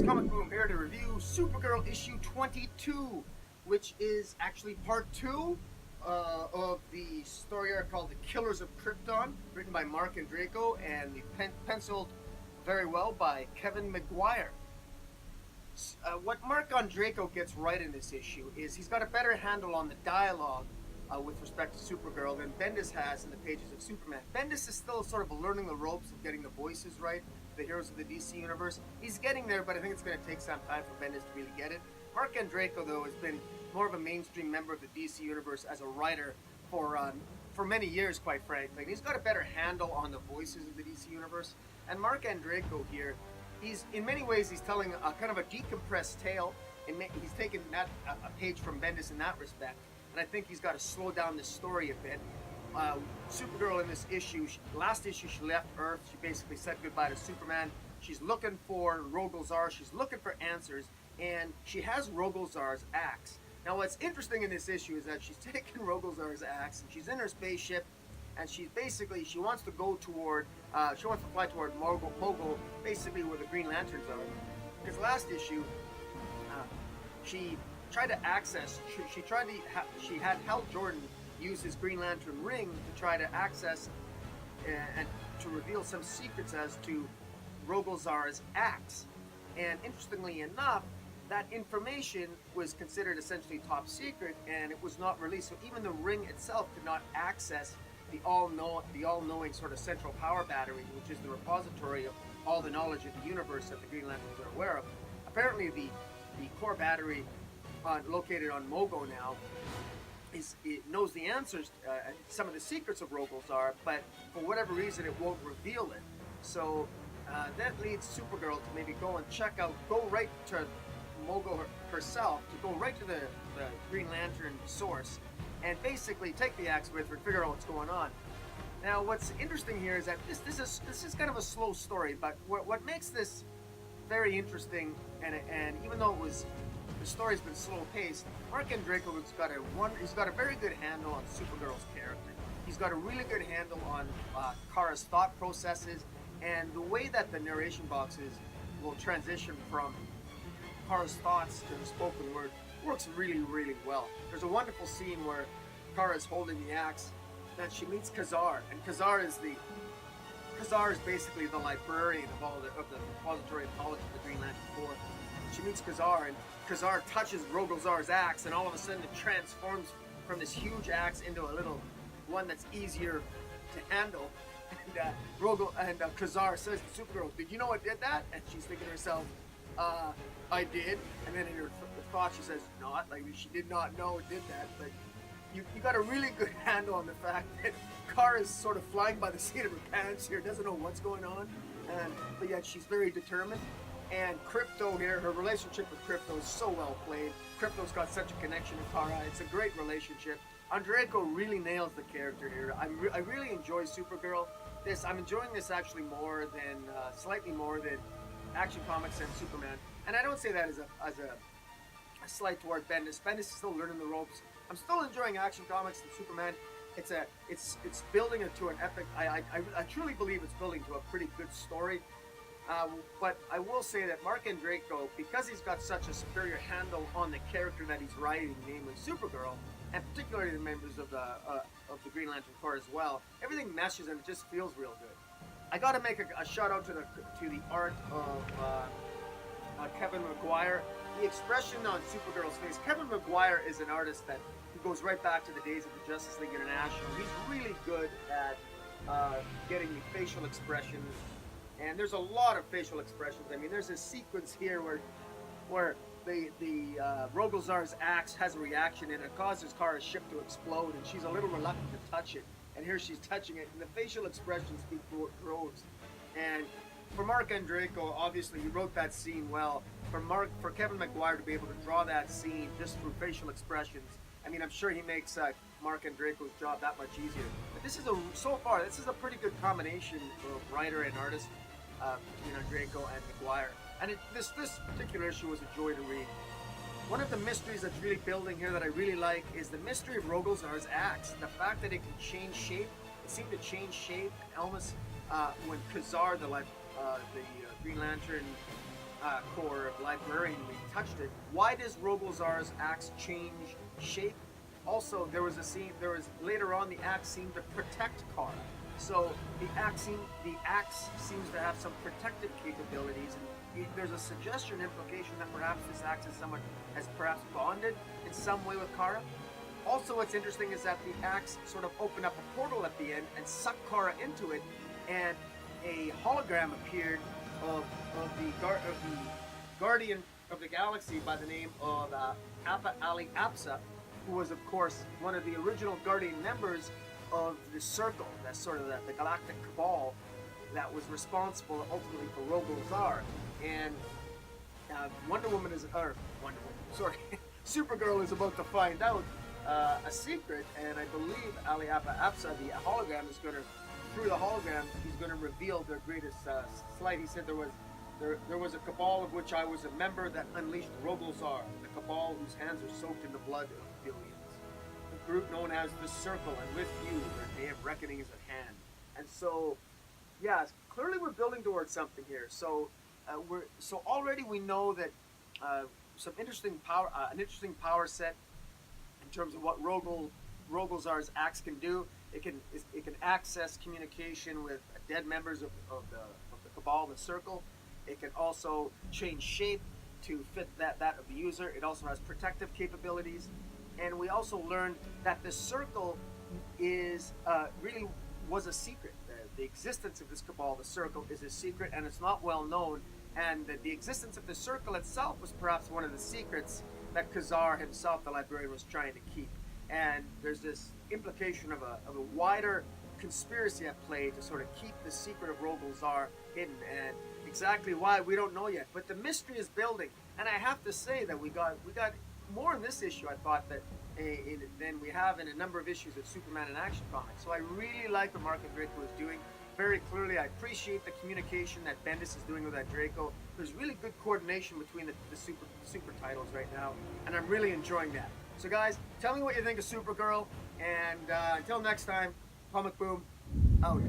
Comic Boom here to review Supergirl issue 22, which is actually part 2 of the story arc called The Killers of Krypton, written by Mark Andreyko and penciled very well by Kevin Maguire. What Mark Andreyko gets right in this issue is he's got a better handle on the dialogue with respect to Supergirl than Bendis has in the pages of Superman. Bendis is still sort of learning the ropes of getting the voices right, the heroes of the DC universe. He's getting there, but I think it's going to take some time for Bendis to really get it. Mark Andreyko, though, has been more of a mainstream member of the DC universe as a writer for many years, quite frankly. And he's got a better handle on the voices of the DC universe. And Mark Andreyko here, in many ways, he's telling a kind of a decompressed tale. He's taken a page from Bendis in that respect. And I think he's got to slow down the story a bit. Supergirl in this issue, last issue she left Earth. She basically said goodbye to Superman. She's looking for Rogol-Zar. She's looking for answers. And she has Rogol-Zar's axe. Now what's interesting in this issue is that she's taken Rogol-Zar's axe and she's in her spaceship. And she wants to go toward, she wants to fly toward Mogul, basically where the Green Lanterns are. Because last issue, she tried to access, she had Hal Jordan use his Green Lantern ring to try to access and to reveal some secrets as to Rogol-Zar's axe. And interestingly enough, that information was considered essentially top secret and it was not released. So even the ring itself could not access the all-knowing sort of central power battery, which is the repository of all the knowledge of the universe that the Green Lanterns are aware of. Apparently the core battery located on Mogo now it knows the answers, some of the secrets of Rogol-Zar, but for whatever reason it won't reveal it. So that leads Supergirl to maybe go right to Mogo herself, to go right to the Green Lantern source, and basically take the axe with her and figure out what's going on. Now, what's interesting here is that this is kind of a slow story, but what makes this very interesting, and even though the story's been slow paced, Mark Andreyko's he's got a very good handle on Supergirl's character. He's got a really good handle on Kara's thought processes, and the way that the narration boxes will transition from Kara's thoughts to the spoken word works really, really well. There's a wonderful scene where Kara's holding the axe, and she meets Ka-Zar, and Ka-Zar is basically the librarian of the repository of knowledge of the Green Lantern Corps. She meets Ka-Zar, and Ka-Zar touches Rogol-Zar's axe, and all of a sudden it transforms from this huge axe into a little one that's easier to handle. And Ka-Zar says to Supergirl, "Did you know it did that?" And she's thinking to herself, "I did." And then in her thought she says, "Not." Like, she did not know it did that. But you got a really good handle on the fact that Kara is sort of flying by the seat of her pants here, doesn't know what's going on, but yet she's very determined. And Krypto here, her relationship with Krypto is so well played. Krypto's got such a connection to Kara. It's a great relationship. Andreyko really nails the character here. I really enjoy Supergirl. I'm enjoying this actually slightly more than Action Comics and Superman. And I don't say that as a slight toward Bendis. Bendis is still learning the ropes. I'm still enjoying Action Comics and Superman. It's building it to an epic. I truly believe it's building to a pretty good story. But I will say that Mark Andreyko, because he's got such a superior handle on the character that he's writing, namely Supergirl, and particularly the members of the Green Lantern Corps as well, everything meshes and it just feels real good. I got to make a shout out to the art of Kevin Maguire. The expression on Supergirl's face. Kevin Maguire is an artist that goes right back to the days of the Justice League International. He's really good at getting the facial expressions. And there's a lot of facial expressions. I mean, there's a sequence here where the Rogol-Zar's axe has a reaction and it causes Kara's ship to explode, and she's a little reluctant to touch it. And here she's touching it, and the facial expressions speak for words. And for Mark Andreyko, obviously he wrote that scene well. For Kevin Maguire to be able to draw that scene just through facial expressions, I mean, I'm sure he makes Mark Andreyko's job that much easier. But this is a pretty good combination of writer and artist. Andreyko and Maguire. And this particular issue was a joy to read. One of the mysteries that's really building here that I really like is the mystery of Rogol-Zar's axe. The fact that it can change shape. It seemed to change shape almost when Ka-Zar, the Green Lantern core librarian, we touched it. Why does Rogol-Zaar's axe change shape? Also, there was later on the axe seemed to protect Kara. So the axe seems to have some protective capabilities, and there's a suggestion, implication that perhaps this axe has perhaps bonded in some way with Kara. Also, what's interesting is that the axe sort of opened up a portal at the end and sucked Kara into it, and a hologram appeared of the Guardian of the Galaxy by the name of Appa Ali Apsa, who was, of course, one of the original Guardian members of the Circle, that's sort of the galactic cabal that was responsible ultimately for Rogol-Zaar. And Supergirl is about to find out a secret, and I believe Ali Appa Apsa, the hologram, is going to, through the hologram, he's going to reveal their greatest slight. He said there was a cabal of which I was a member that unleashed Rogol-Zaar, the cabal whose hands are soaked in the blood of billions. The group known as the Circle, and with you, their day of reckoning is at hand. And so, yeah, clearly we're building towards something here. So, already we know that some interesting power, an interesting power set in terms of what Rogol-Zaar's axe can do. It can access communication with dead members of the cabal, the Circle. It can also change shape to fit that of the user. It also has protective capabilities. And we also learned that the Circle is really was a secret. The existence of this cabal, the Circle, is a secret, and it's not well known. And the existence of the Circle itself was perhaps one of the secrets that Ka-Zar himself, the librarian, was trying to keep. And there's this implication of a wider conspiracy at play to sort of keep the secret of Rogol-Zaar hidden. And exactly why, we don't know yet. But the mystery is building. And I have to say that we got more in this issue, I thought, than we have in a number of issues of Superman in Action Comics. So I really like what Mark and Draco is doing. Very clearly, I appreciate the communication that Bendis is doing with that Draco. There's really good coordination between the super titles right now, and I'm really enjoying that. So guys, tell me what you think of Supergirl, and until next time, Comic Boom, out.